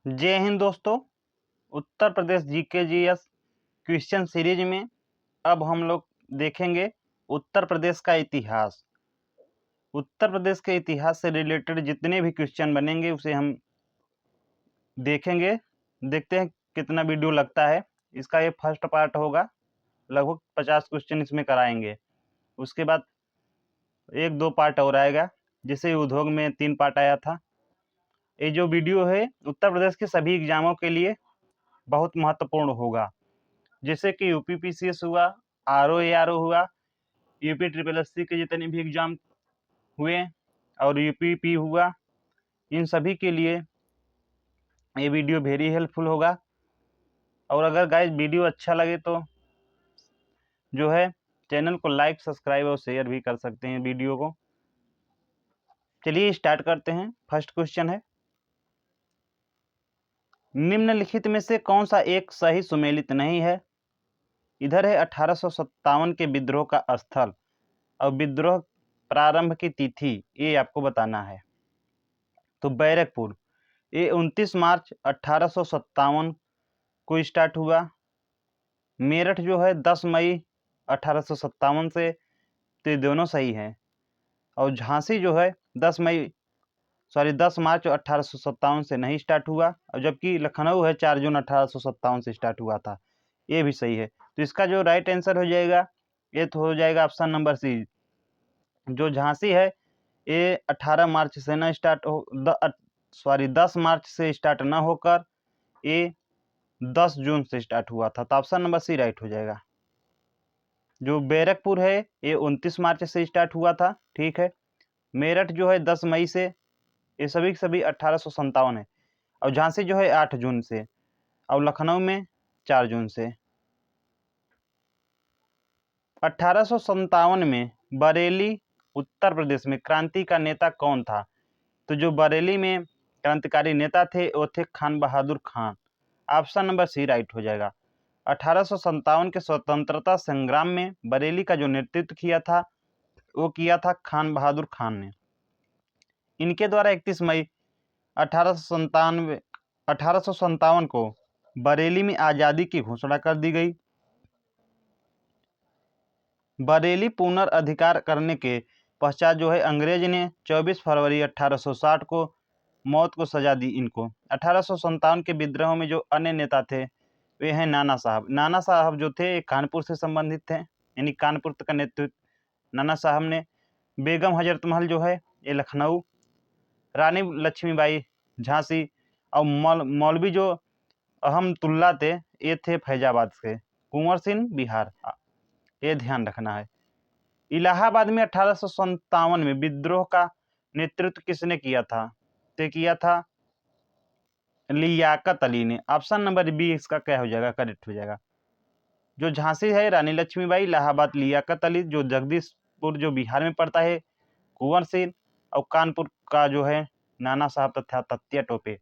जय हिंद दोस्तों। Uttar Pradesh GK GS question series में अब हम लोग देखेंगे उत्तर प्रदेश का इतिहास। उत्तर प्रदेश के इतिहास से रिलेटेड जितने भी क्वेश्चन बनेंगे उसे हम देखेंगे। देखते हैं कितना वीडियो लगता है। इसका ये फर्स्ट पार्ट होगा, लगभग 50 क्वेश्चन इसमें कराएंगे। उसके बाद एक दो पार्ट और आएगा, जैसे उद्योग में 3 पार्ट आया था। ये जो वीडियो है उत्तर प्रदेश के सभी एग्जामों के लिए बहुत महत्वपूर्ण होगा, जैसे कि यूपीपीसीएस हुआ, आरओ हुआ, यूपी ट्रिपल एससी के जितने भी एग्जाम हुए और यूपीपी हुआ, इन सभी के लिए ये वीडियो वेरी हेल्पफुल होगा। और अगर गाइस वीडियो अच्छा लगे तो जो है चैनल को लाइक, सब्सक्राइब और शेयर भी कर सकते हैं वीडियो को। चलिए स्टार्ट करते हैं। फर्स्ट क्वेश्चन है, निम्नलिखित में से कौन सा एक सही सुमेलित नहीं है? इधर है 1857 के विद्रोह का स्थल और विद्रोह प्रारंभ की तिथि, ये आपको बताना है। तो बैरकपुर ये 29 मार्च 1857 को स्टार्ट हुआ। मेरठ जो है 10 मई 1857 से, तो ये दोनों सही हैं। और झांसी जो है 10 मार्च 1857 से नहीं स्टार्ट हुआ, और जबकि लखनऊ है 4 जून 1857 से स्टार्ट हुआ था, ये भी सही है। तो इसका जो राइट आंसर हो जाएगा ये तो हो जाएगा ऑप्शन नंबर सी। जो झांसी है ये 18 मार्च से न स्टार्ट हो 10 मार्च से स्टार्ट न होकर ये 10 जून से स्टार्ट हुआ था, तो ऑप्शन नंबर सी राइट हो जाएगा। जो बैरकपुर है ये 29 मार्च से स्टार्ट हुआ था, ठीक है। मेरठ जो है 10 मई से, ये सभी 1857 है। और झांसी जो है 8 जून से, और लखनऊ में 4 जून से। 1857 में बरेली उत्तर प्रदेश में क्रांति का नेता कौन था? तो जो बरेली में क्रांतिकारी नेता थे वो थे Khan Bahadur Khan. Option number C right हो जाएगा। 1857 के स्वतंत्रता संग्राम में बरेली का जो नेतृत्व किया था वो किया था खान बहादुर खान ने। इनके द्वारा 31 मई 1857 को बरेली में आज़ादी की घोषणा कर दी गई। बरेली पुनर्अधिकार करने के पश्चात जो है अंग्रेज ने 24 फरवरी 1860 को मौत को सजा दी इनको। 1857 के विद्रोह में जो अन्य नेता थे वे हैं नाना साहब। नाना साहब जो थे कानपुर से संबंधित थे, यानी कानपुर का नेतृत्व नाना साहब ने। बेगम हजरत महल जो है ये लखनऊ, रानी लक्ष्मीबाई झांसी, और मौलवी जो अहमदुल्ला थे ये थे फैजाबाद से, कुंवर सिंह बिहार, ये ध्यान रखना है। इलाहाबाद में 1857 में विद्रोह का नेतृत्व किसने किया था? तो किया था लियाकत अली ने। ऑप्शन नंबर बी इसका क्या हो जाएगा, करेक्ट हो जाएगा। जो झांसी है रानी लक्ष्मीबाई, इलाहाबाद लियाकत अली, जो जगदीशपुर जो बिहार में पड़ता है कुंवर सिंह, और कानपुर का जो है नाना साहब तथा तत्या टोपे।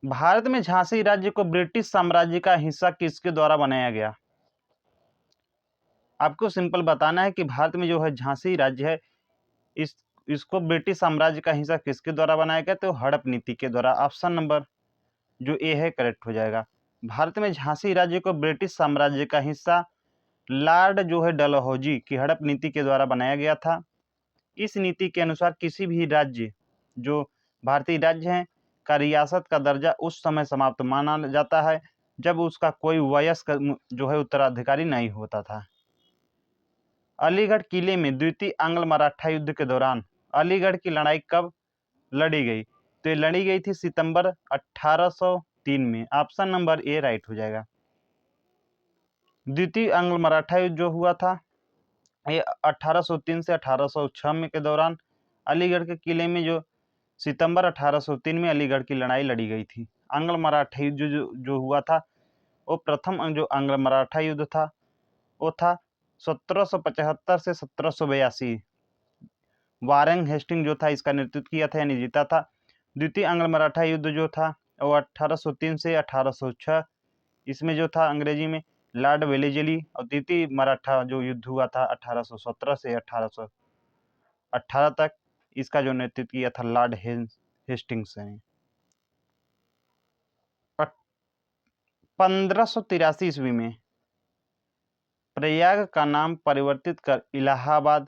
भारत में झांसी राज्य को ब्रिटिश साम्राज्य का हिस्सा किसके द्वारा बनाया गया? आपको सिंपल बताना है कि भारत में जो है झांसी राज्य है इसको ब्रिटिश साम्राज्य का हिस्सा किसके द्वारा बनाया गया? तो हड़प नीति के द्वारा। ऑप्शन नंबर जो ए है करेक्ट हो जाएगा। भारत में झांसी राज्य को ब्रिटिश साम्राज्य का हिस्सा लॉर्ड जो है डलहौजी की हड़प नीति के द्वारा बनाया गया था। इस नीति के अनुसार किसी भी राज्य जो भारतीय राज्य है का रियासत का दर्जा उस समय समाप्त माना जाता है जब उसका कोई वयस्क जो है उत्तराधिकारी नहीं होता था। अलीगढ़ किले में द्वितीय आंग्ल मराठा युद्ध के दौरान अलीगढ़ की लड़ाई कब लड़ी गई? तो ये लड़ी गई थी सितंबर 1803 में। ऑप्शन नंबर ए राइट हो जाएगा। द्वितीय आंग्ल मराठा युद्ध जो हुआ था ये 1803 से 1806 में के दौरान अलीगढ़ के किले में जो सितंबर 1803 में अलीगढ़ की लड़ाई लड़ी गई थी। आंग्ल मराठा युद्ध जो हुआ था वो प्रथम जो आंग्ल मराठा युद्ध था वो था 1775 से 1782। वारेन हेस्टिंग जो था इसका नेतृत्व किया था यानी जीता था। द्वितीय आंग्ल मराठा युद्ध जो था वो 1803 से 1806, इसमें जो था अंग्रेजी में लॉर्ड वेलेजली। और तृतीय मराठा जो युद्ध हुआ था 1817 से 1818 तक, इसका जो नेतृत्व किया था लॉर्ड हेस्टिंग्स ने। 1583 ईस्वी में प्रयाग का नाम परिवर्तित कर इलाहाबाद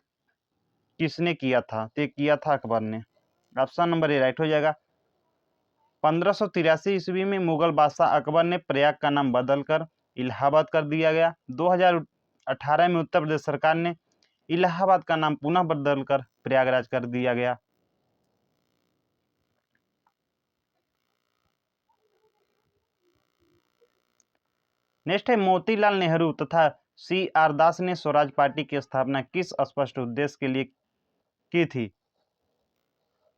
किसने किया था? तो किया था अकबर ने। ऑप्शन नंबर ए राइट हो जाएगा। 1583 ईस्वी में मुगल बादशाह अकबर ने प्रयाग का नाम बदलकर इलाहाबाद कर दिया गया। 2018 में उत्तर प्रदेश सरकार ने इलाहाबाद का नाम पुनः बदलकर प्रयागराज कर दिया गया। नेक्स्ट है मोतीलाल नेहरू तथा सी आर दास ने स्वराज पार्टी की स्थापना किस स्पष्ट उद्देश्य के लिए की थी?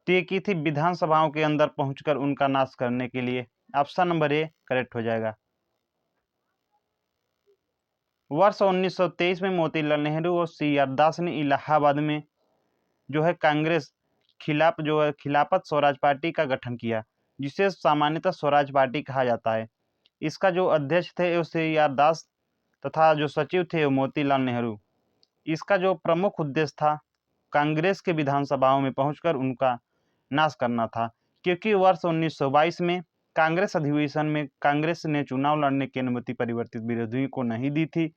तो की थी विधानसभाओं के अंदर पहुंचकर उनका नाश करने के लिए। ऑप्शन नंबर ए करेक्ट हो जाएगा। वर्ष 1923 में मोतीलाल नेहरू और सी आर दास ने इलाहाबाद में जो है कांग्रेस खिलाफत स्वराज पार्टी का गठन किया, जिसे सामान्यतः स्वराज पार्टी कहा जाता है। इसका जो अध्यक्ष थे वो सी आर दास तथा जो सचिव थे वो मोतीलाल नेहरू। इसका जो प्रमुख उद्देश्य था कांग्रेस के विधानसभाओं में पहुंचकर उनका नाश करना था, क्योंकि वर्ष 1922 में कांग्रेस अधिवेशन में कांग्रेस ने चुनाव लड़ने की अनुमति परिवर्तित विरोधियों को नहीं दी थी।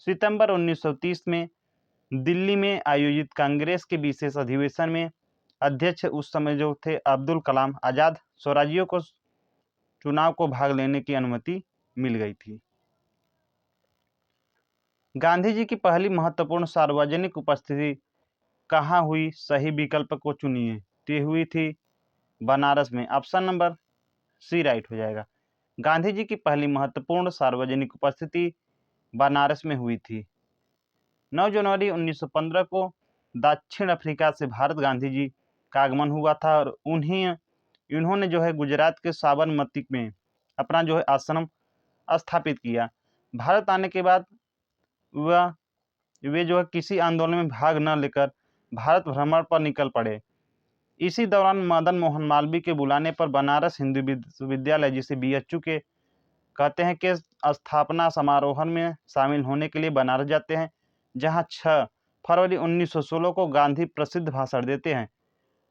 सितंबर 1930 में दिल्ली में आयोजित कांग्रेस के विशेष अधिवेशन में अध्यक्ष उस समय जो थे अब्दुल कलाम आजाद स्वराजियों को चुनाव को भाग लेने की अनुमति मिल गई थी। गांधी जी की पहली महत्वपूर्ण सार्वजनिक उपस्थिति कहाँ हुई? सही विकल्प को चुनिए। तो हुई थी बनारस में। ऑप्शन नंबर सी राइट हो जाएगा। गांधी जी की पहली महत्वपूर्ण सार्वजनिक उपस्थिति बनारस में हुई थी। 9 जनवरी 1915 को दक्षिण अफ्रीका से भारत गांधी जी का आगमन हुआ था और इन्होंने जो है गुजरात के साबरमती में अपना जो है आश्रम स्थापित किया। भारत आने के बाद वे जो है किसी आंदोलन में भाग न लेकर भारत भ्रमण पर निकल पड़े। इसी दौरान मदन मोहन मालवीय के बुलाने पर बनारस हिंदू विश्वविद्यालय, जिसे बीएचयू के कहते हैं, के स्थापना समारोह में शामिल होने के लिए बनारस जाते हैं, जहां 6 फरवरी 1916 को गांधी प्रसिद्ध भाषण देते हैं,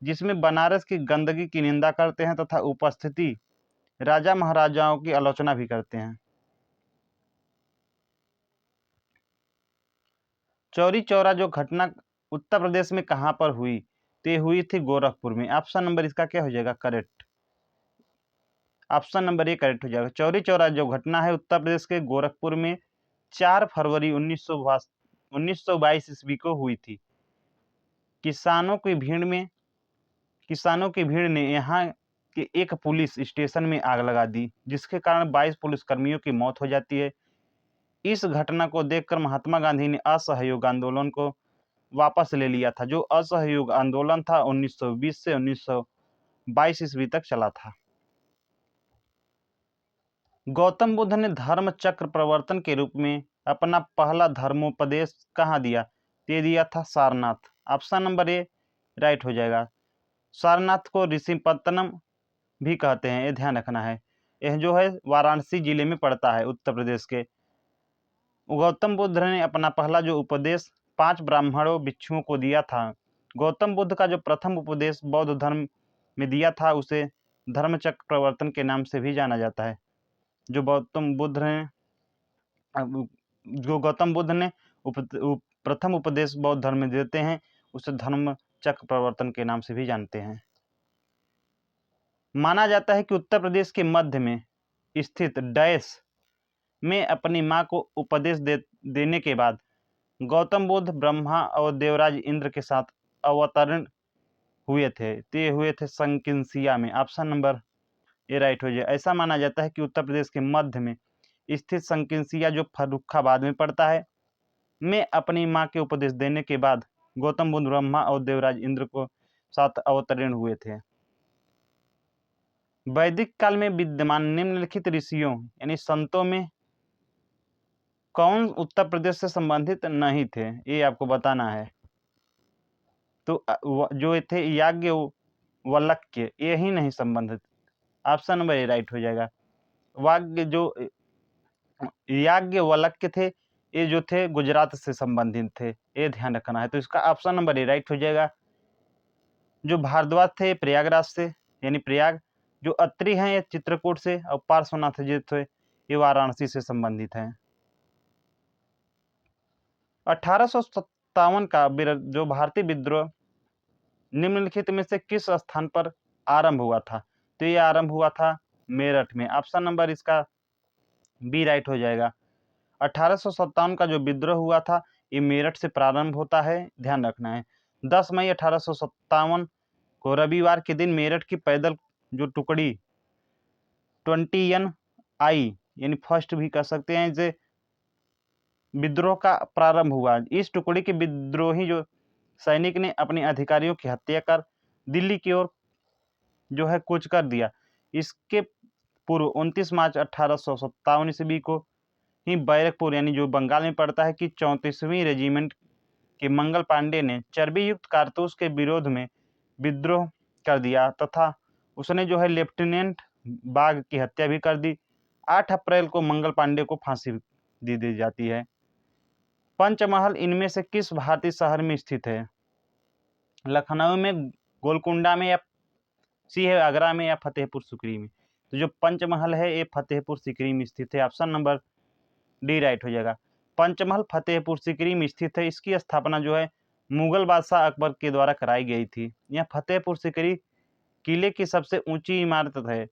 जिसमें बनारस की गंदगी की निंदा करते हैं तथा उपस्थिति राजा महाराजाओं की आलोचना भी करते हैं। चौरी चौरा जो घटना उत्तर प्रदेश में कहां पर हुई? तो हुई थी गोरखपुर में। ऑप्शन नंबर इसका क्या हो जाएगा? Correct. Option number A correct हो जाएगा। चौरी चौरा जो घटना है उत्तर प्रदेश के गोरखपुर में 4 फरवरी 1922 ईस्वी को हुई थी। किसानों की भीड़ ने यहाँ के एक पुलिस स्टेशन में आग लगा दी, जिसके कारण 22 पुलिसकर्मियों की मौत हो जाती है। इस घटना को देखकर महात्मा गांधी ने असहयोग आंदोलन को वापस ले लिया था। जो असहयोग आंदोलन था 1920 से 1922 ईस्वी तक चला था। गौतम बुद्ध ने धर्म चक्र प्रवर्तन के रूप में अपना पहला धर्मोपदेश कहाँ दिया? दे दिया था Sarnath. Option number A right हो जाएगा। सारनाथ को ऋषिपत्तनम भी कहते हैं, ये ध्यान रखना है। यह जो है वाराणसी जिले में पड़ता है उत्तर प्रदेश के। गौतम बुद्ध ने अपना पहला जो उपदेश 5 ब्राह्मणों भिक्षुओं को दिया था। गौतम बुद्ध का जो प्रथम उपदेश बौद्ध धर्म में दिया था उसे धर्मचक्र प्रवर्तन के नाम से भी जाना जाता है। जो गौतम बुद्ध ने प्रथम उपदेश बौद्ध धर्म में देते हैं, उसे धर्म चक्र प्रवर्तन के नाम से भी जानते हैं। माना जाता है कि उत्तर प्रदेश के मध्य में स्थित डैश में अपनी मां को उपदेश देने के बाद गौतम बुद्ध ब्रह्मा और देवराज इंद्र के साथ अवतरण हुए थे। ते हुए थे संकिंसिया में। ऑप्शन नंबर ए राइट हो जाए। ऐसा माना जाता है कि उत्तर प्रदेश के मध्य में स्थित संकिंसिया जो फर्रुखाबाद में पड़ता है, में अपनी मां के उपदेश देने के बाद गौतम बुद्ध ब्रह्मा और देवराज इंद्र को साथ अवतरण हुए थे। वैदिक काल में विद्यमान निम्नलिखित ऋषियों यानी संतों में कौन उत्तर प्रदेश से संबंधित नहीं थे? ये आपको बताना है। तो जो थे याज्ञवल्क्य, ये ही नहीं संबंधित। ऑप्शन नंबर ए राइट हो जाएगा। याज्ञवल्क्य थे, ये जो थे गुजरात से संबंधित थे, ये ध्यान रखना है। तो इसका ऑप्शन नंबर ए राइट हो जाएगा। जो भारद्वाज थे प्रयागराज से यानी प्रयाग, जो अत्रि हैं ये चित्रकूट से, और पार्श्वनाथ जी थे ये वाराणसी से संबंधित है। 1857 का जो भारतीय विद्रोह निम्नलिखित में से किस स्थान पर आरंभ हुआ था? तो ये आरंभ हुआ था मेरठ में। ऑप्शन नंबर इसका बी राइट हो जाएगा। 1857 का जो विद्रोह हुआ था ये मेरठ से प्रारंभ होता है, ध्यान रखना है। 10 मई 1857 को रविवार के दिन मेरठ की पैदल जो टुकड़ी 20 आई यानी फर्स्ट भी कह सकते हैं, इसे विद्रोह का प्रारंभ हुआ। इस टुकड़ी के विद्रोही जो सैनिक ने अपने अधिकारियों की हत्या कर दिल्ली की ओर जो है कूच कर दिया। इसके पूर्व 29 मार्च 1857 ईस्वी को ही बैरकपुर यानी जो बंगाल में पड़ता है कि 34वीं रेजिमेंट के मंगल पांडे ने चर्बी युक्त कारतूस के विरोध में विद्रोह कर दिया तथा उसने जो है लेफ्टिनेंट बाग की हत्या भी कर दी। 8 अप्रैल को मंगल पांडे को फांसी दे दी जाती है। पंचमहल इनमें से किस भारतीय शहर में स्थित है? लखनऊ में, गोलकुंडा में, या सी है आगरा में, या फतेहपुर सिकरी में? तो जो पंचमहल है ये फतेहपुर सिकरी में स्थित है। ऑप्शन नंबर डी राइट हो जाएगा। पंचमहल फतेहपुर सिकरी में स्थित है। इसकी स्थापना जो है मुगल बादशाह अकबर के द्वारा कराई गई थी। यह फतेहपुर सिकरी किले की सबसे ऊंची इमारत है।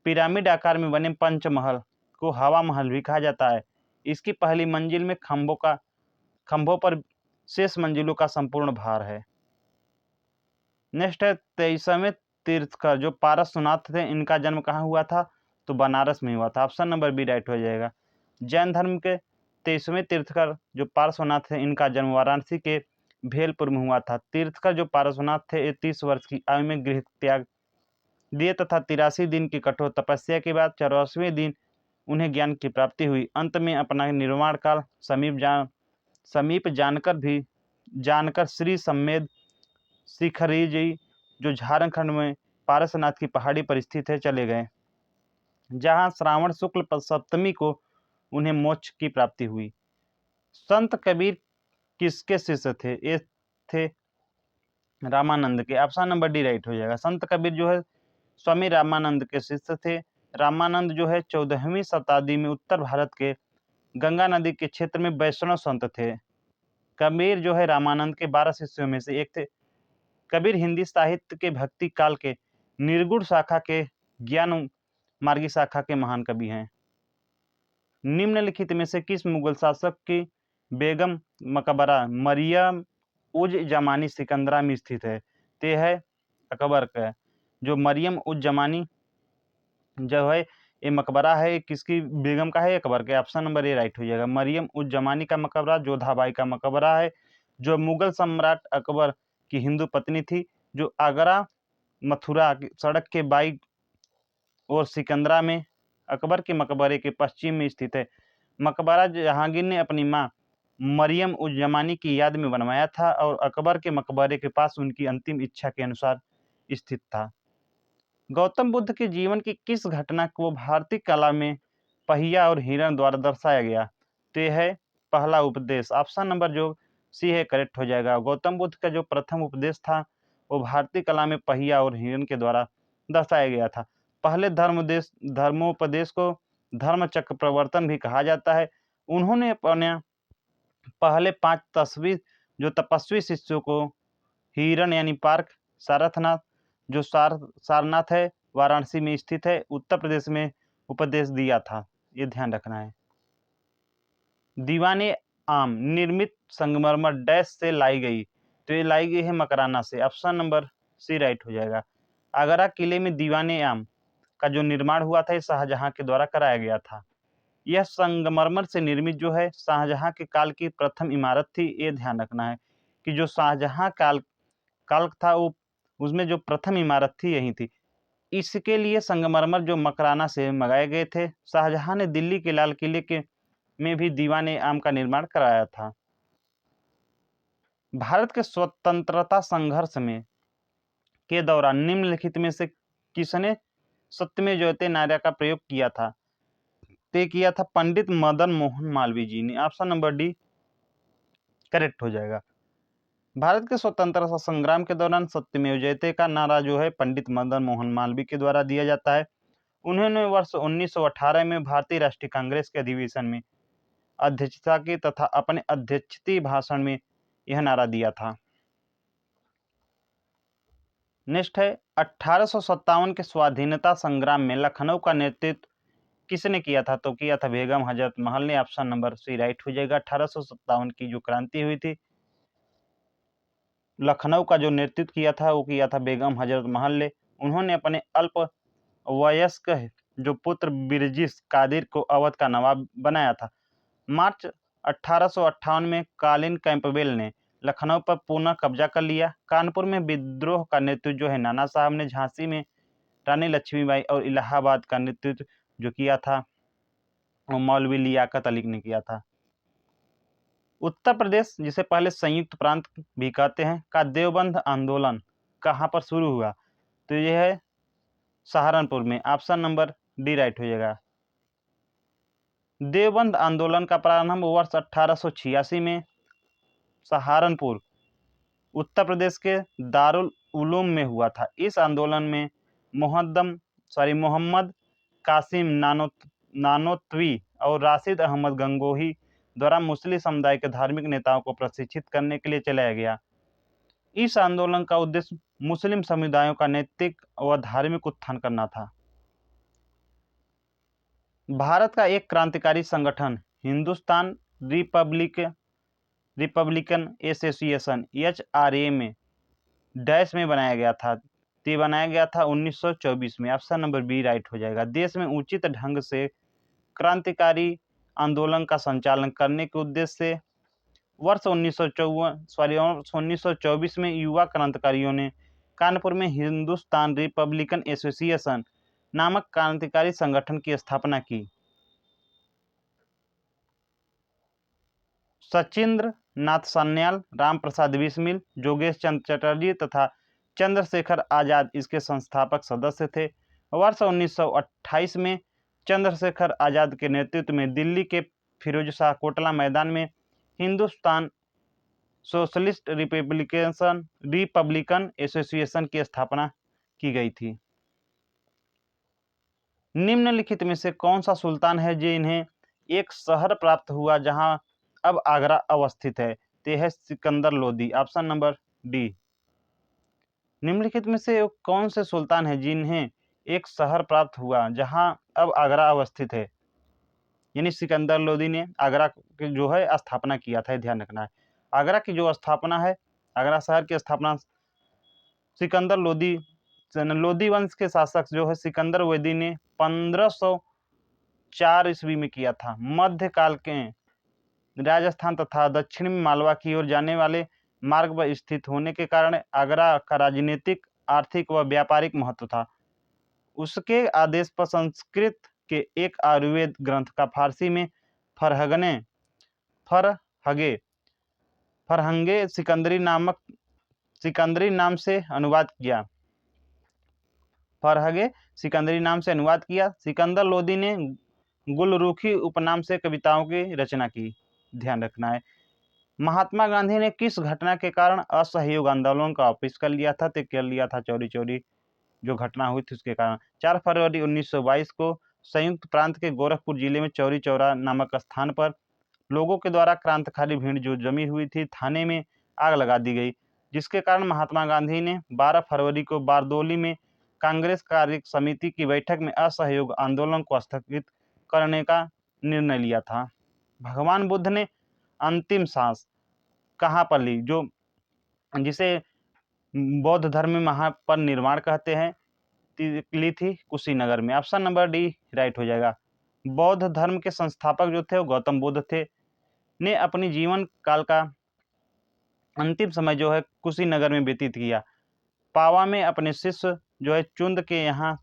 पिरामिड आकार में बने पंचमहल को हवा महल भी कहा जाता है। इसकी पहली मंजिल में खंभों पर शेष मंजिलों का संपूर्ण भार है। नेक्स्ट है 23वें तीर्थकर जो पारसनाथ थे, इनका जन्म कहाँ हुआ था? तो बनारस में हुआ था। ऑप्शन नंबर बी राइट हो जाएगा। जैन धर्म के 23वें तीर्थकर जो पार्श्वनाथ थे, इनका जन्म वाराणसी के भेलपुर में हुआ था। तीर्थकर जो पार्श्वनाथ थे ये 30 वर्ष की आयु में गृह त्याग दिए तथा 83 दिन की कठोर तपस्या के बाद 84वें दिन उन्हें ज्ञान की प्राप्ति हुई। अंत में अपना निर्वाण काल समीप जानकर श्री सम्मेद शिखरी जी जो झारखंड में पारसनाथ की पहाड़ी पर स्थित है चले गए, जहां श्रावण शुक्ल सप्तमी को उन्हें मोक्ष की प्राप्ति हुई। संत कबीर किसके शिष्य थे? ये थे रामानंद के। ऑप्शन नंबर डी राइट हो जाएगा। संत कबीर जो है स्वामी रामानंद के शिष्य थे। रामानंद जो है 14वीं शताब्दी में उत्तर भारत के गंगा नदी के क्षेत्र में वैष्णव संत थे। कबीर जो है रामानंद के 12 शिष्यों में से एक थे। कबीर हिंदी साहित्य के भक्ति काल के निर्गुण शाखा के ज्ञान मार्गी शाखा के महान कवि हैं। निम्नलिखित में से किस मुगल शासक की बेगम मकबरा मरियम उज जमानी सिकंदरा में स्थित है? ते है अकबर का। जो मरियम उज जमानी जो है ये मकबरा है किसकी बेगम का है? अकबर के। ऑप्शन नंबर ए राइट हो जाएगा। मरियम उज जमानी का मकबरा जोधाबाई का मकबरा है, जो मुगल सम्राट अकबर की हिंदू पत्नी थी, जो आगरा मथुरा सड़क के बाई और सिकंदरा में अकबर के मकबरे के पश्चिम में स्थित है। मकबरा जहांगीर ने अपनी मां मरियम उज जमानी की याद में बनवाया था और अकबर के मकबरे के पास उनकी अंतिम इच्छा के अनुसार स्थित था। गौतम बुद्ध के जीवन की किस घटना को भारतीय कला में पहिया और हिरण द्वारा दर्शाया गया? तो यह है पहला उपदेश। ऑप्शन नंबर जो सी है करेक्ट हो जाएगा। गौतम बुद्ध का जो प्रथम उपदेश था वो भारतीय कला में पहिया और हिरण के द्वारा दर्शाया गया था। पहले धर्मोपदेश को धर्म चक्र प्रवर्तन भी कहा जाता है। उन्होंने अपने पहले 5 तपस्वी शिष्यों को हिरण यानी पार्क सारनाथ जो सारनाथ है वाराणसी में स्थित है उत्तर प्रदेश में उपदेश दिया था। ये ध्यान रखना है। दीवाने आम निर्मित संगमरमर डैश से लाई गई? तो ये लाई गई है मकराना से। ऑप्शन नंबर सी राइट हो जाएगा। आगरा किले में दीवाने आम का जो निर्माण हुआ था ये शाहजहां के द्वारा कराया गया था। यह संगमरमर से निर्मित जो है शाहजहां के काल की प्रथम इमारत थी। ये ध्यान रखना है कि जो शाहजहां काल था वो उसमें जो प्रथम इमारत थी यही थी। इसके लिए संगमरमर जो मकराना से मंगाए गए थे। शाहजहां ने दिल्ली के लाल किले के में भी दीवाने आम का निर्माण कराया था। भारत के स्वतंत्रता संघर्ष में के दौरान निम्नलिखित में से किसने सत्यमेव जयते नारा का प्रयोग किया था? तय किया था पंडित मदन मोहन मालवीय जी ने। ऑप्शन नंबर डी करेक्ट हो जाएगा। भारत के स्वतंत्रता संग्राम के दौरान सत्यमेव जयते का नारा जो है पंडित मदन मोहन मालवीय के द्वारा दिया जाता है। उन्होंने वर्ष 1918 में भारतीय राष्ट्रीय कांग्रेस के अधिवेशन में अध्यक्षता की तथा अपने अध्यक्षीय भाषण में यह नारा दिया था। नेक्स्ट है 1857 के स्वाधीनता संग्राम में लखनऊ का नेतृत्व किसने किया था? तो किया था बेगम हजरत महल ने। ऑप्शन नंबर सी राइट हो जाएगा। 1857 की जो क्रांति हुई थी, लखनऊ का जो नेतृत्व किया था वो किया था बेगम हजरत महल ने। उन्होंने अपने अल्प वयस्क जो पुत्र बिरजिस कादिर को अवध का नवाब बनाया था। मार्च 1858 में कॉलिन कैंपबेल ने लखनऊ पर पुनः कब्जा कर लिया। कानपुर में विद्रोह का नेतृत्व जो है नाना साहब ने, झांसी में रानी लक्ष्मीबाई और इलाहाबाद का नेतृत्व जो किया था वो मौलवी लियाकत अली ने किया था। उत्तर प्रदेश, जिसे पहले संयुक्त प्रांत भी कहते हैं, का देवबंद आंदोलन कहाँ पर शुरू हुआ? तो यह है सहारनपुर में। ऑप्शन नंबर डी राइट हो जाएगा। देवबंद आंदोलन का प्रारंभ वर्ष 1886 में सहारनपुर, उत्तर प्रदेश के दारुल उलूम में हुआ था। इस आंदोलन में मोहम्मद कासिम नानोतवी और राशिद अहमद गंगोही द्वारा मुस्लिम समुदाय के धार्मिक नेताओं को प्रशिक्षित करने के लिए चलाया गया। इस आंदोलन का उद्देश्य मुस्लिम समुदायों का नैतिक व धार्मिक उत्थान करना था। भारत का एक क्रांतिकारी संगठन हिंदुस्तान रिपब्लिकन एसोसिएशन HRA में डैश में बनाया गया था। ये बनाया गया था 1924 में। ऑप्शन नंबर बी राइट हो जाएगा। देश में उचित ढंग से क्रांतिकारी आंदोलन का संचालन करने के उद्देश्य से वर्ष 1924 में युवा क्रांतिकारियों ने कानपुर में हिंदुस्तान रिपब्लिकन एसोसिएशन नामक क्रांतिकारी संगठन की स्थापना की। सचिंद्र नाथ सान्याल, राम प्रसाद बिस्मिल, जोगेश चंद्र चटर्जी तथा चंद्रशेखर आजाद इसके संस्थापक सदस्य थे। वर्ष 1928 में चंद्रशेखर आजाद के नेतृत्व में दिल्ली के फिरोज शाह कोटला मैदान में हिंदुस्तान सोशलिस्ट रिपब्लिकन एसोसिएशन की स्थापना की गई थी। निम्नलिखित में से कौन सा सुल्तान है जिन्हें एक शहर प्राप्त हुआ जहां अब आगरा अवस्थित है? ते है Sikandar Lodi. Option number D. निम्नलिखित में से कौन से सुल्तान है जिन्हें एक शहर प्राप्त हुआ जहां अब आगरा अवस्थित है? यानी सिकंदर लोदी ने आगरा की जो है स्थापना किया था। ध्यान रखना है, आगरा की जो स्थापना है, आगरा शहर की स्थापना सिकंदर लोदी वंश के शासक जो है सिकंदर लोदी ने 1504 ईस्वी में किया था। मध्यकाल के राजस्थान तथा दक्षिण में मालवा की ओर जाने वाले मार्ग पर स्थित होने के कारण आगरा का राजनीतिक, आर्थिक व व्यापारिक महत्व था। उसके आदेश पर संस्कृत के एक आयुर्वेद ग्रंथ का फारसी में फरहंगे सिकंदरी नाम से अनुवाद किया। फरहगे सिकंदरी नाम से अनुवाद किया। सिकंदर लोदी ने गुलरुखी उपनाम से कविताओं की रचना की। ध्यान रखना है। महात्मा गांधी ने किस घटना के कारण असहयोग आंदोलन का वापस कर लिया था? तो कर लिया था चौरी चौरी जो घटना हुई थी उसके कारण। 4 फरवरी 1922 को संयुक्त प्रांत के गोरखपुर जिले में चौरी चौरा नामक स्थान पर लोगों के द्वारा क्रांतिकारी भीड़ जो जमी हुई थी, थाने में आग लगा दी गई, जिसके कारण महात्मा गांधी ने 12 फरवरी को बारदोली में कांग्रेस कार्य समिति की बैठक में असहयोग आंदोलन को स्थगित करने का निर्णय लिया था। भगवान बुद्ध ने अंतिम सांस कहाँ पर ली, जो जिसे बौद्ध धर्म में महापरिनिर्वाण कहते हैं, ली थी कुशीनगर में। ऑप्शन नंबर डी राइट हो जाएगा। बौद्ध धर्म के संस्थापक जो थे वो गौतम बुद्ध थे, ने अपनी जीवन काल का अंतिम समय जो है कुशीनगर में व्यतीत किया। पावा में अपने शिष्य जो है चुंद के यहाँ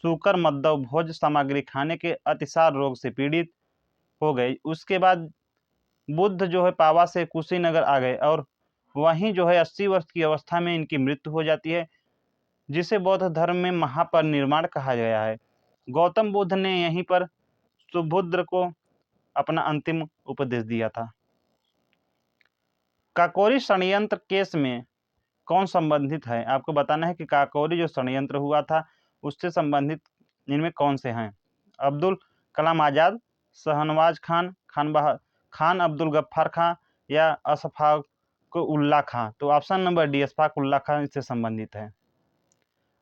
सूकर मद्दव भोज सामग्री खाने के अतिसार रोग से पीड़ित हो गए। उसके बाद बुद्ध जो है पावा से कुशीनगर आ गए और वहीं जो है 80 वर्ष की अवस्था में इनकी मृत्यु हो जाती है, जिसे बौद्ध धर्म में महापरिनिर्वाण कहा गया है। गौतम बुद्ध ने यहीं पर सुबुद्र को अपना अंतिम उपदेश दिया था। काकोरी षड्यंत्र केस में कौन संबंधित है? आपको बताना है कि काकोरी जो षड्यंत्र हुआ था उससे संबंधित इनमें कौन से हैं? अब्दुल कलाम आज़ाद, शहनवाज खान, खान अब्दुल गफ्फार खां या अशफाक उल्लाह खां? तो option number D Ashfaq Ullah Khan इससे संबंधित है।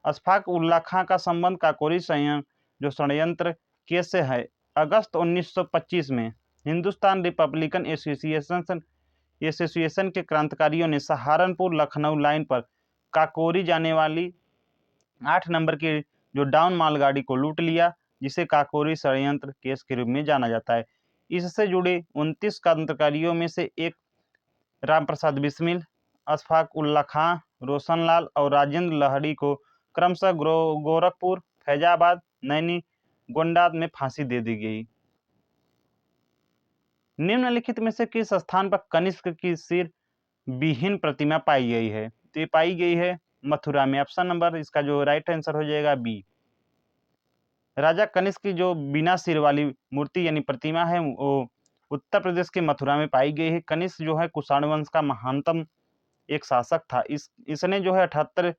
अशफाक उल्लाह खां का संबंध काकोरी जो षड्यंत्र केस से है। अगस्त 1925 में हिंदुस्तान रिपब्लिकन एसोसिएशन के क्रांतिकारियों ने सहारनपुर लखनऊ लाइन पर काकोरी जाने वाली 8 नंबर की जो डाउन मालगाड़ी को लूट लिया, जिसे काकोरी षड्यंत्र केस के रूप में जाना जाता है। इससे जुड़े 29 क्रांतिकारियों में से एक राम प्रसाद बिस्मिल, अशफाक उल्लाह खां, रोशनलाल और राजेंद्र लहड़ी को क्रमशः गोरखपुर, फैजाबाद, नैनी, गोंडा में फांसी दे दी गई। निम्नलिखित में से किस स्थान पर कनिष्क की सिर विहीन प्रतिमा पाई गई है? तो ये पाई गई है मथुरा में। ऑप्शन नंबर इसका जो राइट आंसर हो जाएगा बी। राजा कनिष्क की जो बिना सिर वाली मूर्ति यानी प्रतिमा है वो उत्तर प्रदेश के मथुरा में पाई गई है। कनिष्क जो है कुषाण वंश का महानतम एक शासक था। इसने जो है 78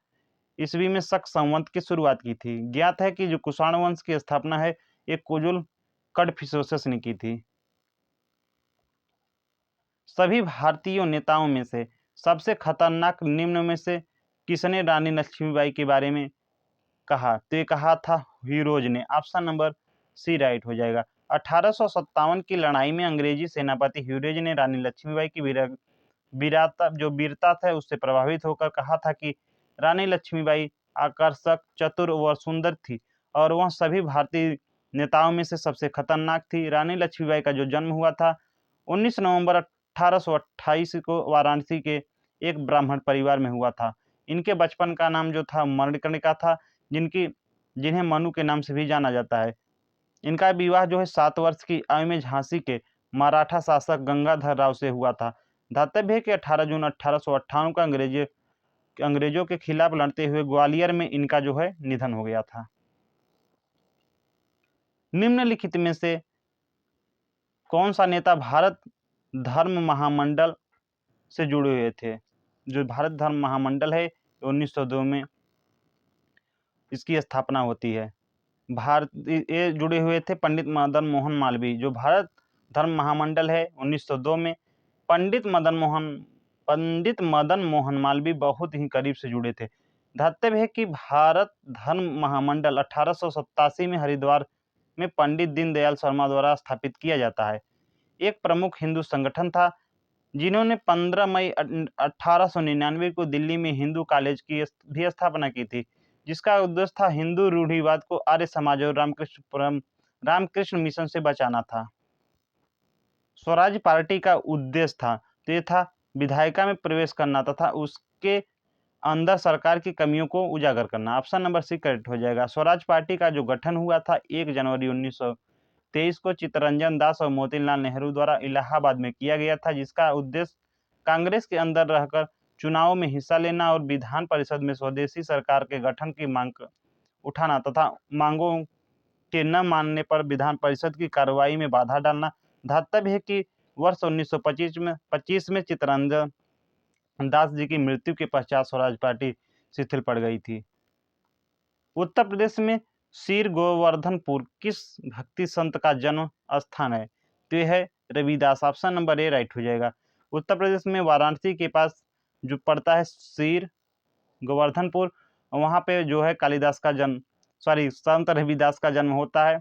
ईस्वी में शक संवत की शुरुआत की थी। ज्ञात है कि जो कुषाण वंश की स्थापना है एक कुजुल कडफिसोसस ने की थी। सभी भारतीय नेताओं में से सबसे खतरनाक निम्न में से किसने रानी लक्ष्मीबाई के बारे में कहा? तो ये कहा था हीरोज ने। ऑप्शन नंबर सी राइट हो जाएगा। 1857 की लड़ाई में अंग्रेजी सेनापति ह्यूरेज ने रानी लक्ष्मीबाई की वीरता था उससे प्रभावित होकर कहा था कि रानी लक्ष्मीबाई आकर्षक, चतुर व सुंदर थी और वह सभी भारतीय नेताओं में से सबसे खतरनाक थी। रानी लक्ष्मीबाई का जो जन्म हुआ था 19 नवंबर 1828 को वाराणसी के एक ब्राह्मण परिवार में हुआ था। इनके बचपन का नाम जो था मणिकर्णिका था, जिन्हें मनु के नाम से भी जाना जाता है। इनका विवाह जो है 7 वर्ष की आयु में झांसी के मराठा शासक गंगाधर राव से हुआ था। धातव्य है कि 18 जून 1858 को अंग्रेजों के खिलाफ लड़ते हुए ग्वालियर में इनका जो है निधन हो गया था। निम्नलिखित में से कौन सा नेता भारत धर्म महामंडल से जुड़े हुए थे? जो भारत धर्म महामंडल है 1902 में इसकी स्थापना होती है। ये जुड़े हुए थे पंडित मदन मोहन मालवीय। जो भारत धर्म महामंडल है 1902 में पंडित मदन मोहन मालवीय बहुत ही करीब से जुड़े थे। धातव्य है कि भारत धर्म महामंडल 1887 में हरिद्वार में पंडित दीनदयाल शर्मा द्वारा स्थापित किया जाता है। एक प्रमुख हिंदू संगठन था जिन्होंने 15 मई 1899 को दिल्ली में हिंदू कॉलेज की भी स्थापना की थी, जिसका उद्देश्य था हिंदू रूढ़िवाद को आर्य समाज और रामकृष्ण मिशन से बचाना था। स्वराज पार्टी का उद्देश्य था तो ये था विधायिका में प्रवेश करना तथा उसके अंदर सरकार की कमियों को उजागर करना। ऑप्शन नंबर सी करेक्ट हो जाएगा। स्वराज पार्टी का जो गठन हुआ था 1 जनवरी 1923 को चित्तरंजन दास और मोतीलाल नेहरू द्वारा इलाहाबाद में किया गया था, जिसका उद्देश्य कांग्रेस के अंदर रहकर चुनावों में हिस्सा लेना और विधान परिषद में स्वदेशी सरकार के गठन की मांग उठाना तथा मांगों के न मानने पर विधान परिषद की कार्रवाई में बाधा डालना। धातव्य है कि वर्ष 1925 में चित्तरंजन दास जी की मृत्यु के पश्चात स्वराज पार्टी शिथिल पड़ गई थी। उत्तर प्रदेश में श्री गोवर्धनपुर किस भक्ति संत का जन्म स्थान है? तो यह है Ravidas. Option number A right हो जाएगा। उत्तर प्रदेश में वाराणसी के पास जो पड़ता है श्री गोवर्धनपुर, वहाँ पे जो है संत रविदास का जन्म होता है।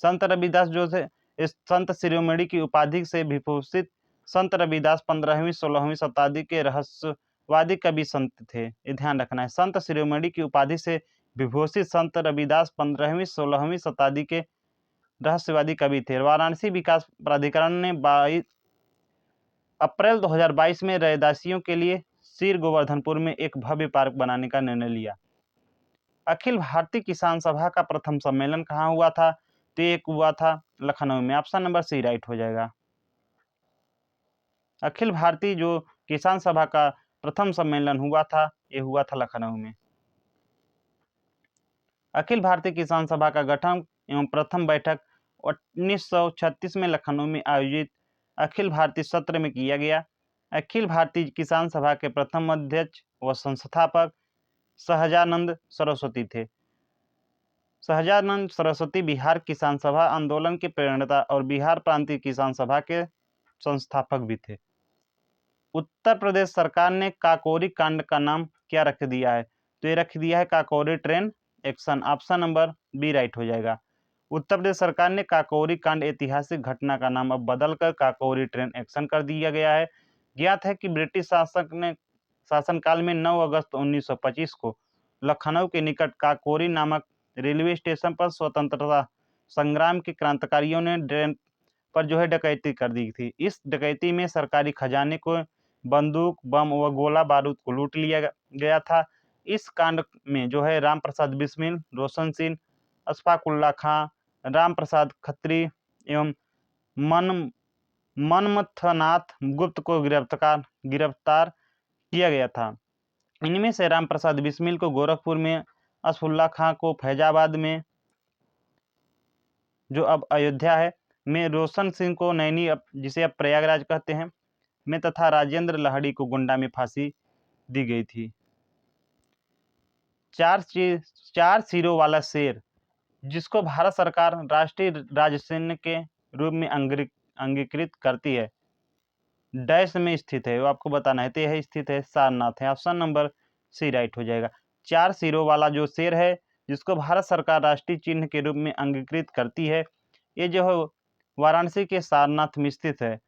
संत रविदास जो थे इस संत शिरोमणि की उपाधि से विभूषित संत रविदास 15वीं-16वीं शताब्दी के रहस्यवादी कवि संत थे। ये ध्यान रखना है। संत शिरोमणि की उपाधि से विभूषित संत रविदास 15वीं-16वीं शताब्दी के रहस्यवादी कवि थे। वाराणसी विकास प्राधिकरण ने 22 अप्रैल 2022 में रैदासियों के लिए श्री गोवर्धनपुर में एक भव्य पार्क बनाने का निर्णय लिया। अखिल भारतीय किसान सभा का प्रथम सम्मेलन कहाँ हुआ था? तो एक हुआ था लखनऊ में। ऑप्शन नंबर सी राइट हो जाएगा। अखिल भारतीय जो किसान सभा का प्रथम सम्मेलन हुआ था ये हुआ था लखनऊ में। अखिल भारतीय किसान सभा का गठन एवं प्रथम बैठक 1936 में लखनऊ में आयोजित अखिल भारतीय सत्र में किया गया। अखिल भारतीय किसान सभा के प्रथम अध्यक्ष व संस्थापक सहजानंद सरस्वती थे। सहजानंद सरस्वती बिहार किसान सभा आंदोलन के प्रणेता और बिहार प्रांतीय किसान सभा के संस्थापक भी थे। उत्तर प्रदेश सरकार ने काकोरी कांड का नाम क्या रख दिया है? तो ये रख दिया है Kakori train action. Option number B right हो जाएगा। उत्तर प्रदेश सरकार ने काकोरी कांड ऐतिहासिक घटना का नाम अब बदलकर काकोरी ट्रेन एक्शन कर दिया गया है। ज्ञात है कि ब्रिटिश शासक ने शासनकाल में 9 अगस्त 1925 को लखनऊ के निकट काकोरी नामक रेलवे स्टेशन पर स्वतंत्रता संग्राम के क्रांतिकारियों ने ट्रेन पर जो है डकैती कर दी थी। इस डकैती में सरकारी खजाने को बंदूक, बम व गोला बारूद को लूट लिया गया था। इस कांड में जो है राम प्रसाद बिस्मिल, रोशन सिंह, अशफाकुल्ला खां, राम प्रसाद खत्री एवं मनमथनाथ गुप्त को गिरफ्तार किया गया था। इनमें से राम प्रसाद बिस्मिल को गोरखपुर में, अशफाकुल्ला खां को फैजाबाद में जो अब अयोध्या है में, रोशन सिंह को नैनी जिसे अब प्रयागराज कहते हैं में, तथा राजेंद्र लाहिड़ी को गोंडा में फांसी दी गई थी। चार सिरों वाला शेर जिसको भारत सरकार राष्ट्रीय राजचिह्न के रूप में अंगीकृत करती है, डैश में स्थित है, वो आपको बताना है। तो यह स्थित है सारनाथ है। ऑप्शन नंबर सी राइट हो जाएगा। 4 सिरों वाला जो शेर है जिसको भारत सरकार राष्ट्रीय चिन्ह के रूप में अंगीकृत करती है, ये जो है वाराणसी के सारनाथ में स्थित है।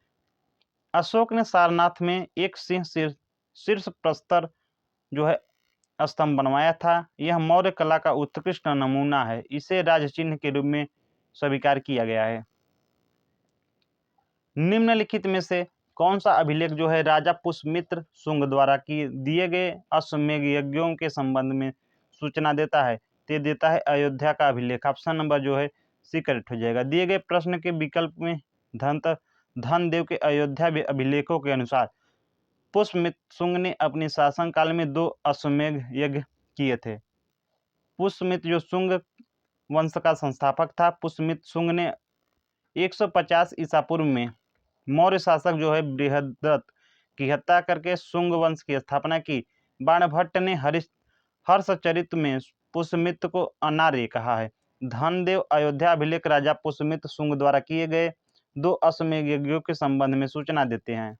अशोक ने सारनाथ में एक सिंह शीर्ष प्रस्तर जो है स्तंभ बनवाया था। यह मौर्य कला का उत्कृष्ट नमूना है। इसे राज चिन्ह के रूप में स्वीकार किया गया है। निम्नलिखित में से कौन सा अभिलेख जो है राजा पुष्यमित्र शुंग द्वारा दिए गए अश्वमेध यज्ञों के संबंध में सूचना देता है? ते देता है अयोध्या का अभिलेख। ऑप्शन नंबर जो है सी करेक्ट हो जाएगा। दिए गए प्रश्न के विकल्प में धनदेव के अयोध्या अभिलेखों के अनुसार पुष्यमित्र शुंग ने अपने शासनकाल में 2 अश्वमेध यज्ञ किए थे। पुष्यमित्र जो शुंग वंश का संस्थापक था, पुष्यमित्र शुंग ने 150 ईसा पूर्व में मौर्य शासक जो है बृहद्रथ की हत्या करके शुंग वंश की स्थापना की। बाणभट्ट ने हर्षचरित में पुष्यमित्र को अनार्य कहा है। धनदेव अयोध्या अभिलेख राजा पुष्यमित्र शुंग द्वारा किए गए 2 अश्वमेध यज्ञों के संबंध में सूचना देते हैं।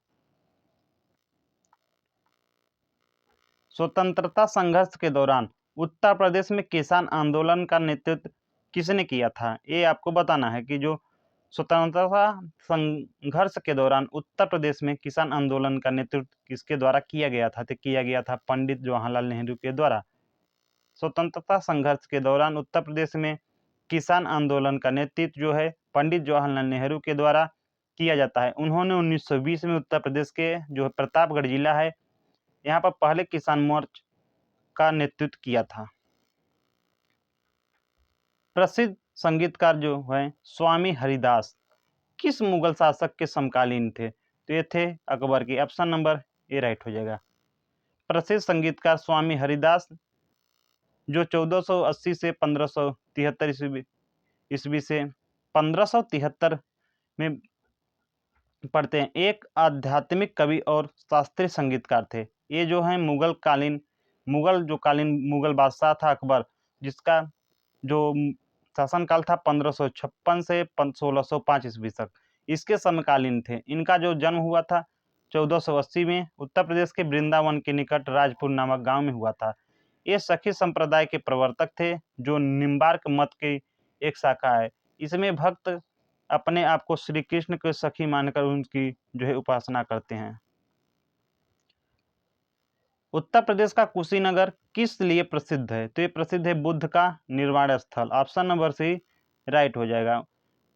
स्वतंत्रता संघर्ष के दौरान उत्तर प्रदेश में किसान आंदोलन का नेतृत्व किसने किया था? ये आपको बताना है कि जो स्वतंत्रता संघर्ष के दौरान उत्तर प्रदेश में किसान आंदोलन का नेतृत्व किसके द्वारा किया गया था? तो किया गया था पंडित जवाहरलाल नेहरू के द्वारा। स्वतंत्रता संघर्ष के दौरान उत्तर प्रदेश में किसान आंदोलन का नेतृत्व जो है पंडित जवाहरलाल नेहरू के द्वारा किया जाता है। उन्होंने 1920 में उत्तर प्रदेश के जो है प्रतापगढ़ जिला है, यहाँ पर पहले किसान मोर्चा का नेतृत्व किया था। प्रसिद्ध संगीतकार जो है स्वामी हरिदास किस मुगल शासक के समकालीन थे? तो ये थे अकबर के। ऑप्शन नंबर ए राइट हो जाएगा। प्रसिद्ध संगीतकार स्वामी हरिदास जो 1480 से 1573 ईस्वी से 1573 में पढ़ते हैं, एक आध्यात्मिक कवि और शास्त्रीय संगीतकार थे। ये जो है मुगल बादशाह था अकबर, जिसका जो शासनकाल था 1556 से 1605 ईस्वी तक, इसके समकालीन थे। इनका जो जन्म हुआ था 1480 में उत्तर प्रदेश के वृंदावन के निकट राजपुर नामक गांव में हुआ था। ये सखी संप्रदाय के प्रवर्तक थे जो निम्बार्क मत की एक शाखा है। इसमें भक्त अपने आप को श्री कृष्ण के सखी मानकर उनकी जो है उपासना करते हैं। उत्तर प्रदेश का कुशीनगर किस लिए प्रसिद्ध है? तो ये प्रसिद्ध है बुद्ध का निर्वाण स्थल। ऑप्शन नंबर सी राइट हो जाएगा।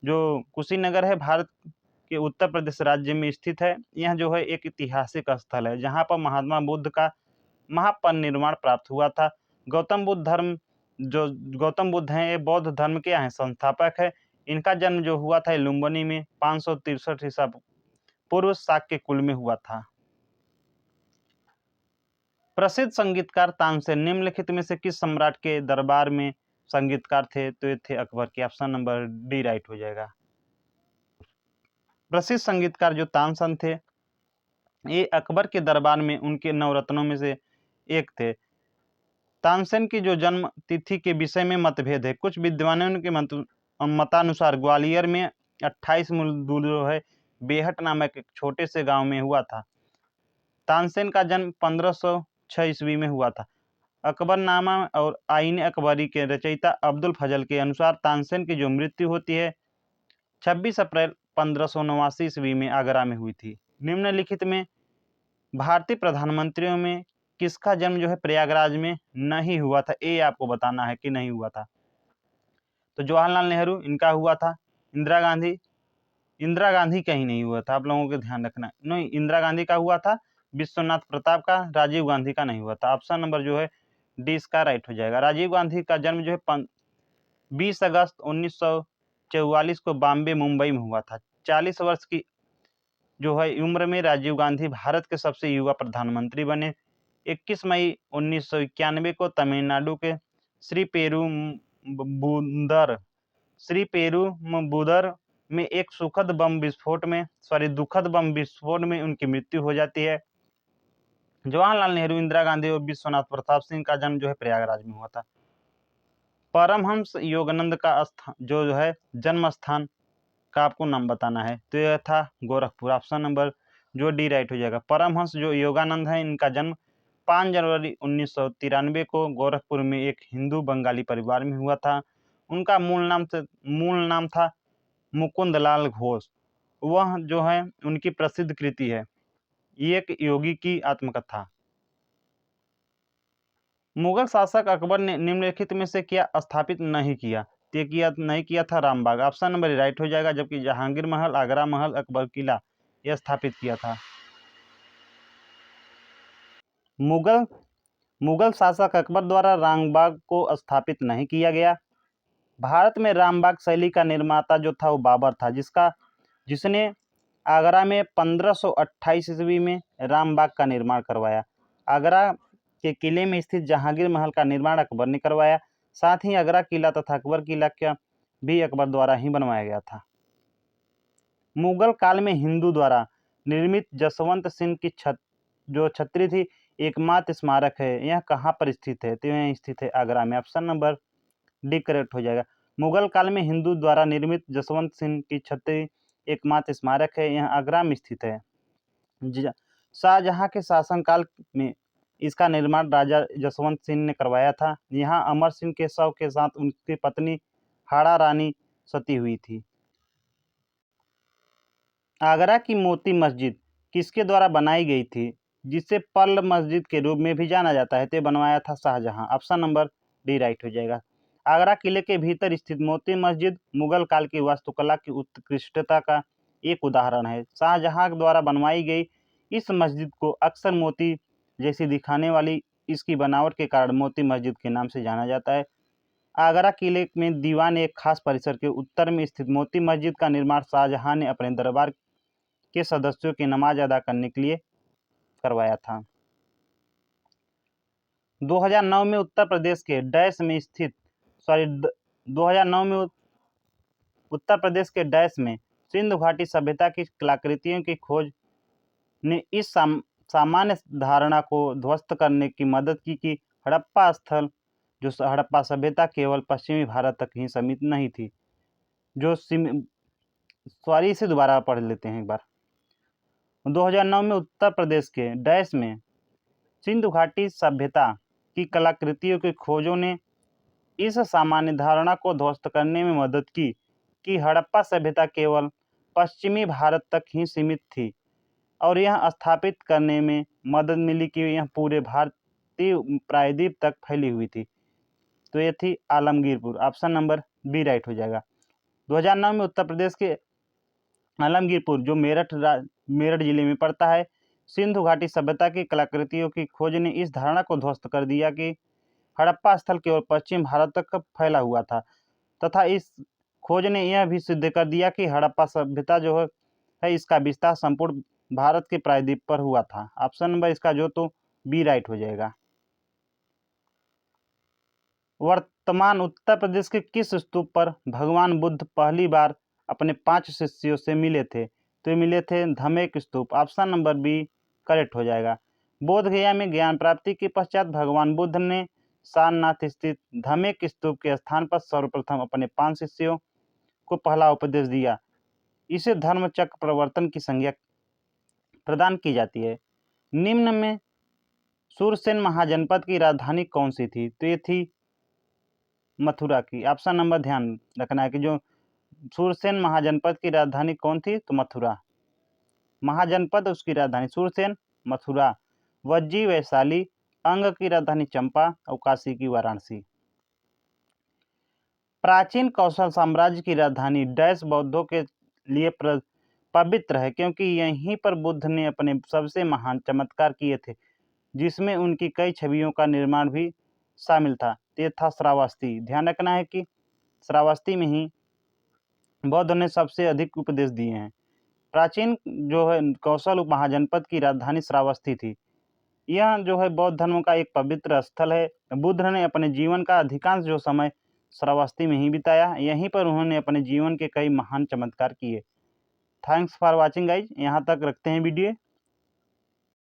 जो कुशीनगर है भारत के उत्तर प्रदेश राज्य में स्थित है। यह जो है एक ऐतिहासिक स्थल है जहाँ पर महात्मा बुद्ध का महापरिनिर्वाण प्राप्त हुआ था। गौतम बुद्ध हैं, ये बौद्ध धर्म के यहाँ संस्थापक है। इनका जन्म जो हुआ था लुम्बिनी में 563 ईसा पूर्व शाक्य कुल में हुआ था। प्रसिद्ध संगीतकार तानसेन निम्नलिखित में से किस सम्राट के दरबार में संगीतकार थे? तो ये थे अकबर के। ऑप्शन नंबर डी राइट हो जाएगा। प्रसिद्ध संगीतकार जो तानसेन थे, ये अकबर के दरबार में उनके नवरत्नों में से एक थे। तानसेन की जो जन्म तिथि के विषय में मतभेद है। कुछ विद्वानों के मतानुसार ग्वालियर में 28 मूल जो है बेहट नामक एक छोटे से गांव में हुआ था। तानसेन का जन्म 1506 ईस्वी में हुआ था। अकबरनामा और आईन अकबरी के रचयिता अब्दुल फजल के अनुसार तानसेन की जो मृत्यु होती है 26 अप्रैल 1589 ईस्वी में आगरा में हुई थी। निम्नलिखित में भारतीय प्रधानमंत्रियों में किसका जन्म जो है प्रयागराज में नहीं हुआ था, ये आपको बताना है कि नहीं हुआ था। तो जवाहरलाल नेहरू इनका हुआ था। इंदिरा गांधी कहीं नहीं हुआ था, आप लोगों को ध्यान रखना। नहीं, इंदिरा गांधी का हुआ था, विश्वनाथ प्रताप का, राजीव गांधी का नहीं हुआ था। ऑप्शन नंबर जो है डी इसका राइट हो जाएगा। राजीव गांधी का जन्म जो है 20 अगस्त 1944 को बॉम्बे मुंबई में हुआ था। 40 वर्ष की जो है उम्र में राजीव गांधी भारत के सबसे युवा प्रधानमंत्री बने। 21 मई 1991 को तमिलनाडु के श्रीपेरुम्बुदर में एक दुखद बम विस्फोट में उनकी मृत्यु हो जाती है। जवाहरलाल नेहरू, इंदिरा गांधी और विश्वनाथ प्रताप सिंह का जन्म जो है प्रयागराज में हुआ था। परमहंस योगानंद का जो है जन्म स्थान का आपको नाम बताना है, तो यह था गोरखपुर। ऑप्शन नंबर जो डी राइट हो जाएगा। परमहंस जो योगानंद है इनका जन्म 5 जनवरी 1993 को गोरखपुर में एक हिंदू बंगाली परिवार में हुआ था। उनका मूल नाम था मुकुंदलाल घोष। वह जो है उनकी प्रसिद्ध कृति है एक योगी की आत्मकथा। मुगल शासक अकबर ने निम्नलिखित में से क्या स्थापित नहीं किया? नहीं किया था रामबाग। ऑप्शन नंबर राइट हो जाएगा। जबकि जहांगीर महल, आगरा महल, अकबर किला यह स्थापित किया था। मुगल शासक अकबर द्वारा रामबाग को स्थापित नहीं किया गया। भारत में रामबाग शैली का निर्माता जो था वो बाबर था, जिसने आगरा में 1528 ईस्वी में रामबाग का निर्माण करवाया। आगरा के किले में स्थित जहांगीर महल का निर्माण अकबर ने करवाया। साथ ही आगरा किला तथा अकबर किला का भी अकबर द्वारा ही बनवाया गया था। मुगल काल में हिंदू द्वारा निर्मित जसवंत सिंह की जो छतरी थी एकमात्र स्मारक है, यह कहाँ पर स्थित है? तो यह स्थित है आगरा में। ऑप्शन नंबर डी करेक्ट हो जाएगा। मुगल काल में हिंदू द्वारा निर्मित जसवंत सिंह की छतरी एकमात्र स्मारक है, यह आगरा में स्थित है। शाहजहां के शासनकाल में इसका निर्माण राजा जसवंत सिंह ने करवाया था। यहाँ अमर सिंह के शव के साथ उनकी पत्नी हाड़ा रानी सती हुई थी। आगरा की मोती मस्जिद किसके द्वारा बनाई गई थी, जिसे पर्ल मस्जिद के रूप में भी जाना जाता है? तो बनवाया था Shahjahan. Option number D right हो जाएगा। आगरा किले के भीतर स्थित मोती मस्जिद मुगल काल की वास्तुकला की उत्कृष्टता का एक उदाहरण है। शाहजहां द्वारा बनवाई गई इस मस्जिद को अक्सर मोती जैसी दिखाने वाली इसकी बनावट के कारण मोती मस्जिद के नाम से जाना जाता है। आगरा किले में दीवान एक खास परिसर के उत्तर में स्थित मोती मस्जिद का निर्माण शाहजहां ने अपने दरबार के सदस्यों की नमाज अदा करने के लिए करवाया था। 2009 में उत्तर प्रदेश के डैश में 2009 में सिंधु घाटी सभ्यता की कलाकृतियों की खोज ने इस सामान्य धारणा को ध्वस्त करने की मदद की कि हड़प्पा सभ्यता केवल पश्चिमी भारत तक ही सीमित नहीं थी। इसे दोबारा पढ़ लेते हैं एक बार। 2009 में उत्तर प्रदेश के डैश में सिंधु घाटी सभ्यता की कलाकृतियों की खोजों ने इस सामान्य धारणा को ध्वस्त करने में मदद की कि हड़प्पा सभ्यता केवल पश्चिमी भारत तक ही सीमित थी, और यह स्थापित करने में मदद मिली कि यह पूरे भारतीय प्रायद्वीप तक फैली हुई थी। तो यह थी Alamgirpur. Option number B right हो जाएगा। 2009 में उत्तर प्रदेश के आलमगीरपुर जो मेरठ जिले में पड़ता है, सिंधु घाटी सभ्यता की कलाकृतियों की खोज ने इस धारणा को ध्वस्त कर दिया कि हड़प्पा स्थल केवल पश्चिम भारत तक फैला हुआ था, तथा इस खोज ने यह भी सिद्ध कर दिया कि हड़प्पा सभ्यता जो है इसका विस्तार संपूर्ण भारत के प्रायद्वीप पर हुआ था। ऑप्शन नंबर इसका जो तो बी राइट हो जाएगा। वर्तमान उत्तर प्रदेश के किस स्तूप पर भगवान बुद्ध पहली बार अपने 5 शिष्यों से मिले थे? तो ये मिले थे धमेक स्तूप। ऑप्शन नंबर बी करेक्ट हो जाएगा। बोध गया में ज्ञान प्राप्ति के पश्चात भगवान बुद्ध ने सारनाथ स्थित धमेक स्तूप के स्थान पर सर्वप्रथम अपने 5 शिष्यों को पहला उपदेश दिया। इसे धर्मचक्र प्रवर्तन की संज्ञा प्रदान की जाती है। निम्न में सूरसेन महाजनपद की राजधानी कौन सी थी? तो ये थी मथुरा की। ऑप्शन नंबर ध्यान रखना है कि जो सूरसेन महाजनपद की राजधानी कौन थी? तो मथुरा। महाजनपद उसकी राजधानी सूरसेन, मथुरा। वज्जी वैशाली, अंग की राजधानी चंपा और काशी की वाराणसी। प्राचीन कौशल साम्राज्य की राजधानी डैश बौद्धों के लिए पवित्र है क्योंकि यहीं पर बुद्ध ने अपने सबसे महान चमत्कार किए थे, जिसमें उनकी कई छवियों का निर्माण भी शामिल था। ये था श्रावस्ती। ध्यान रखना है कि श्रावस्ती में ही बौद्ध ने सबसे अधिक उपदेश दिए हैं। प्राचीन जो है कौशल महाजनपद की राजधानी श्रावस्ती थी। यह जो है बौद्ध धर्म का एक पवित्र स्थल है। बुद्ध ने अपने जीवन का अधिकांश जो समय श्रावस्ती में ही बिताया। यहीं पर उन्होंने अपने जीवन के कई महान चमत्कार किए। Thanks for watching guys. यहाँ तक रखते हैं वीडियो।